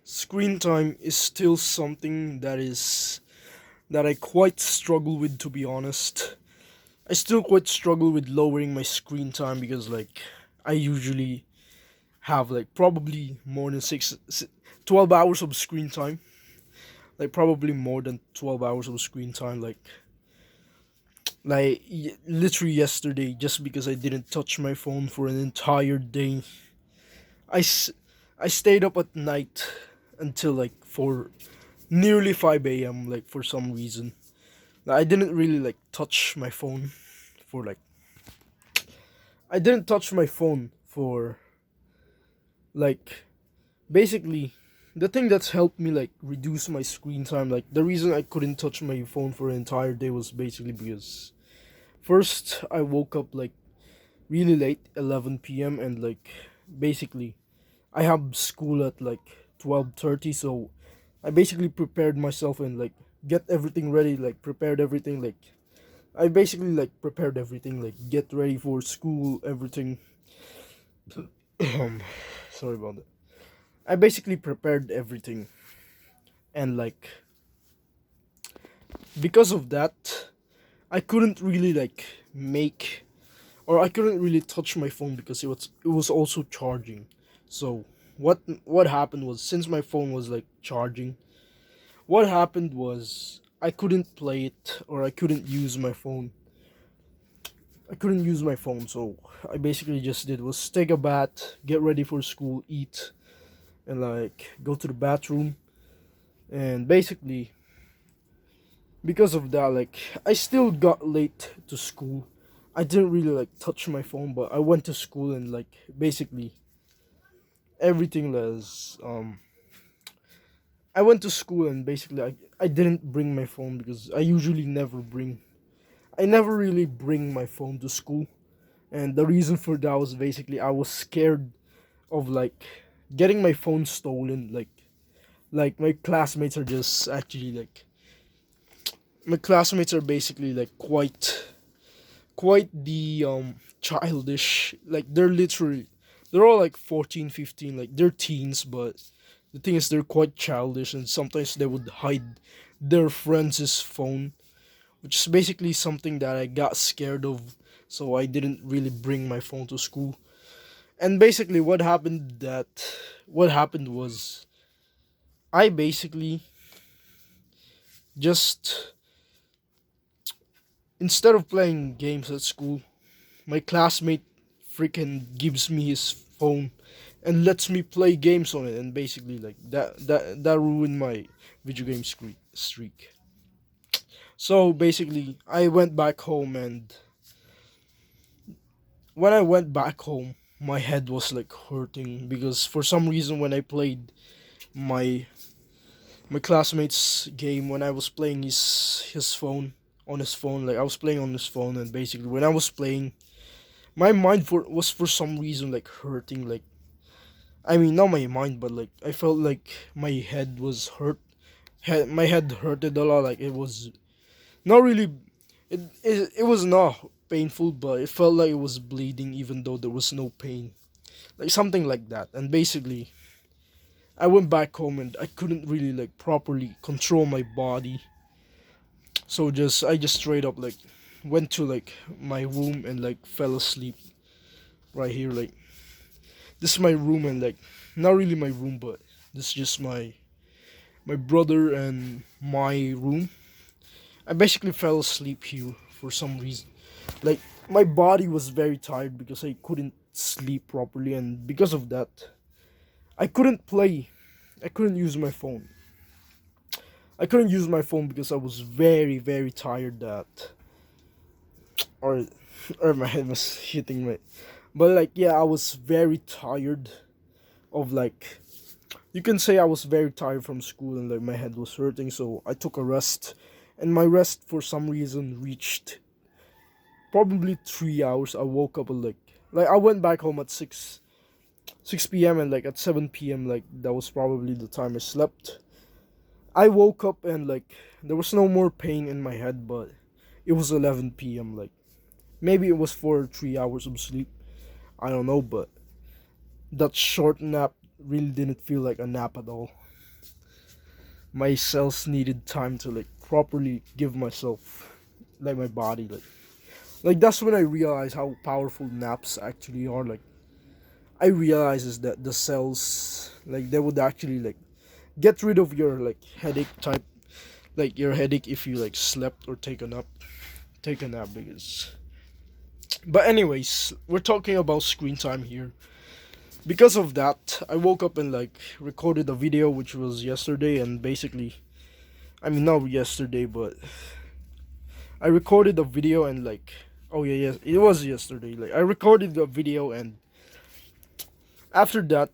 Screen time is still something that I quite struggle with, to be honest. I still quite struggle with lowering my screen time because I usually have probably more than 12 hours of screen time. Like probably more than 12 hours of screen time literally yesterday, just because I didn't touch my phone for an entire day. I s- I stayed up at night until for nearly 5 a.m. For some reason. I didn't really touch my phone for I didn't touch my phone for like basically the thing that's helped me reduce my screen time. The reason I couldn't touch my phone for an entire day was basically because first I woke up really late, 11 p.m., and basically I have school at 12:30, so I basically prepared myself and get everything ready, prepared everything I basically prepared everything, get ready for school, everything. Sorry about that. I basically prepared everything, and because of that, I couldn't really make, or I couldn't really touch my phone because it was also charging. So what happened was, since my phone was charging, what happened was I couldn't play it, or I couldn't use my phone. So I basically just did was take a bath, get ready for school, eat, and go to the bathroom. And basically because of that, I still got late to school. I didn't really touch my phone, but I went to school, and basically everything was I went to school, and basically I didn't bring my phone because I never really bring my phone to school. And the reason for that was basically I was scared of getting my phone stolen. My classmates are just actually my classmates are basically quite the childish. They're all 14, 15, they're teens, but the thing is they're quite childish, and sometimes they would hide their friends' phone, which is basically something that I got scared of. So I didn't really bring my phone to school. And basically what happened was I basically just, instead of playing games at school, my classmate freaking gives me his phone and lets me play games on it, and basically that ruined my video game streak. So basically I went back home, and when I went back home, my head was hurting because for some reason when I played my my classmate's game, when I was playing his phone on his phone, I was playing on his phone, and basically when I was playing, my mind was for some reason hurting. I mean, not my mind, but I felt like my head was hurt. My head hurted a lot. It was not really. It was not painful, but it felt like it was bleeding, even though there was no pain. Something like that. And basically, I went back home, and I couldn't really properly control my body. So I just straight up went to my room and fell asleep right here. This is my room, and not really my room, but this is just my brother and my room. I basically fell asleep here for some reason. Like my body was very tired because I couldn't sleep properly, and because of that, I couldn't play. I couldn't use my phone. I couldn't use my phone because I was very very tired. Or or my head was hitting me. But yeah, I was very tired of you can say I was very tired from school, and my head was hurting, so I took a rest, and my rest for some reason reached probably 3 hours. I woke up at I went back home at 6 p.m., and at 7 p.m., that was probably the time I slept. I woke up, and there was no more pain in my head, but it was 11 p.m. Maybe it was for 3 hours of sleep. I don't know, but that short nap really didn't feel like a nap at all. My cells needed time to like properly give myself, like my body, like that's when I realized how powerful naps actually are. Like I realized is that the cells, like they would actually like get rid of your like headache type, like your headache if you like slept or take a nap because. But anyways, we're talking about screen time here. Because of that, I woke up and like recorded a video which was yesterday, and basically, I mean not yesterday, but I recorded a video and like, oh yeah, yes, it was yesterday. Like I recorded the video, and after that,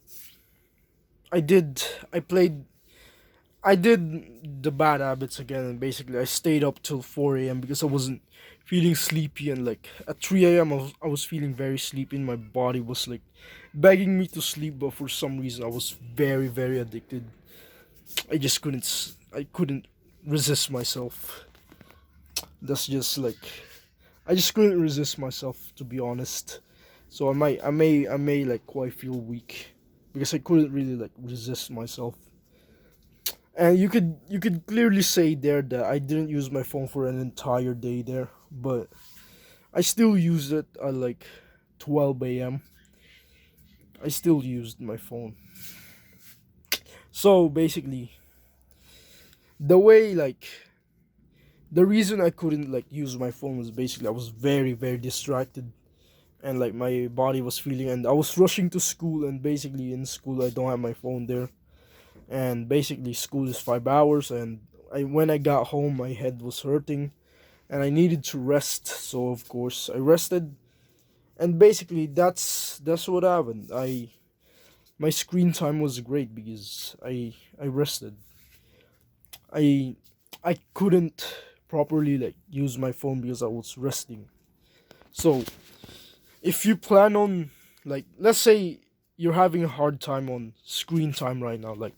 I did I played I did the bad habits again, and basically I stayed up till 4 a.m. because I wasn't feeling sleepy, and like at 3 a.m. I was feeling very sleepy, and my body was like begging me to sleep, but for some reason I was very very addicted. I couldn't resist myself. That's just like I just couldn't resist myself, to be honest. So I may like quite feel weak because I couldn't really like resist myself. And you could clearly say there that I didn't use my phone for an entire day there, but I still used it at like 12 a.m. I still used my phone. So basically, the way like the reason I couldn't like use my phone was basically I was very very distracted, and like my body was feeling, and I was rushing to school, and basically in school I don't have my phone there, and basically school is 5 hours, and when I got home my head was hurting and I needed to rest, so of course I rested, and basically that's what happened. My screen time was great because I rested. I I couldn't properly like use my phone because I was resting. So if you plan on, like, let's say you're having a hard time on screen time right now, like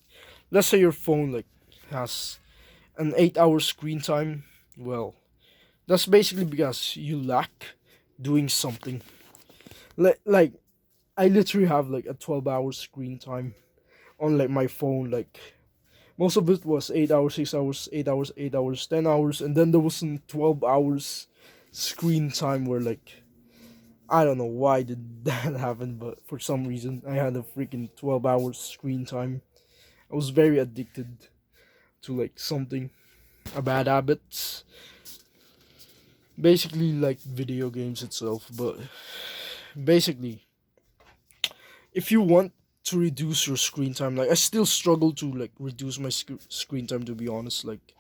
let's say your phone like has an 8 hour screen time, well, that's basically because you lack doing something. Like I literally have like a 12 hour screen time on like my phone. Like most of it was 8 hours, 6 hours, 8 hours, 8 hours, 10 hours, and then there was some 12 hours screen time where like I don't know why did that happen, but for some reason I had a freaking 12 hours screen time. I was very addicted to like something, a bad habit, basically like video games itself. But basically, if you want to reduce your screen time, like I still struggle to like reduce my screen time, to be honest. Like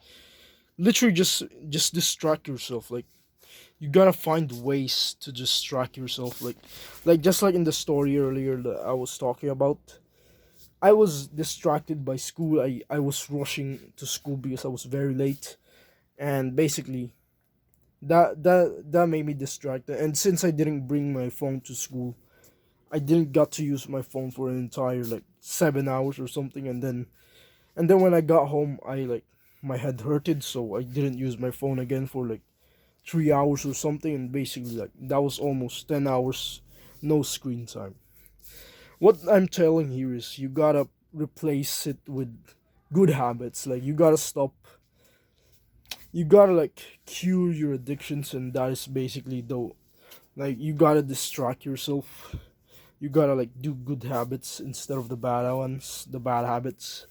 literally just distract yourself. Like you gotta find ways to distract yourself, like just like in the story earlier that I was talking about. I was distracted by school. I was rushing to school because I was very late, and basically that made me distracted. And since I didn't bring my phone to school, I didn't got to use my phone for an entire like 7 hours or something. And then when I got home, I like my head hurted, so I didn't use my phone again for like 3 hours or something. And basically like that was almost 10 hours no screen time. What I'm telling here is you gotta replace it with good habits. Like you gotta like cure your addictions, and that is basically though, like you gotta distract yourself. You gotta like do good habits instead of the bad ones, the bad habits.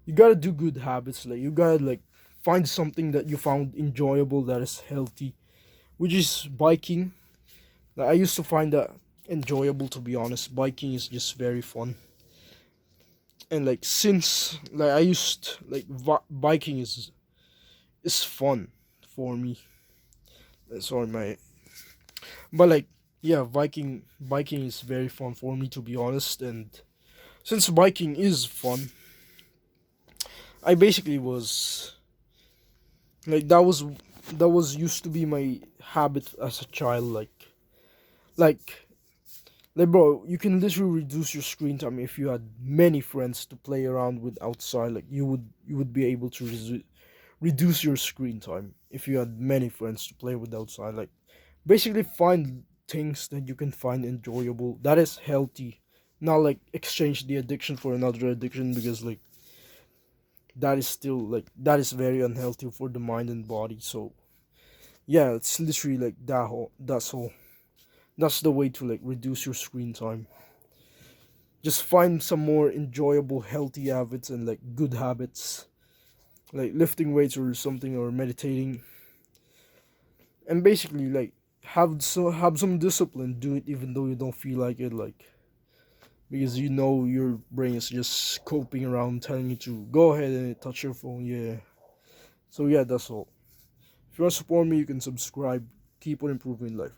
You gotta do good habits. Like you gotta like find something that you found enjoyable that is healthy, which is biking. Like, I used to find that enjoyable, to be honest. Biking is just very fun. And like since like I used like biking is fun for me. Sorry, my but like yeah, biking is very fun for me, to be honest. And since biking is fun, I basically was like that was used to be my habit as a child. Like like bro, you can literally reduce your screen time if you had many friends to play around with outside. Like you would be able to reduce your screen time if you had many friends to play with outside. Like basically find things that you can find enjoyable, that is healthy, not like exchange the addiction for another addiction, because like that is still like that is very unhealthy for the mind and body. So yeah, it's literally like that's the way to like reduce your screen time. Just find some more enjoyable healthy habits and like good habits, like lifting weights or something, or meditating, and basically like have some discipline. Do it even though you don't feel like it, like because you know your brain is just coping around telling you to go ahead and touch your phone. Yeah. So yeah, that's all. If you want to support me, you can subscribe. Keep on improving life.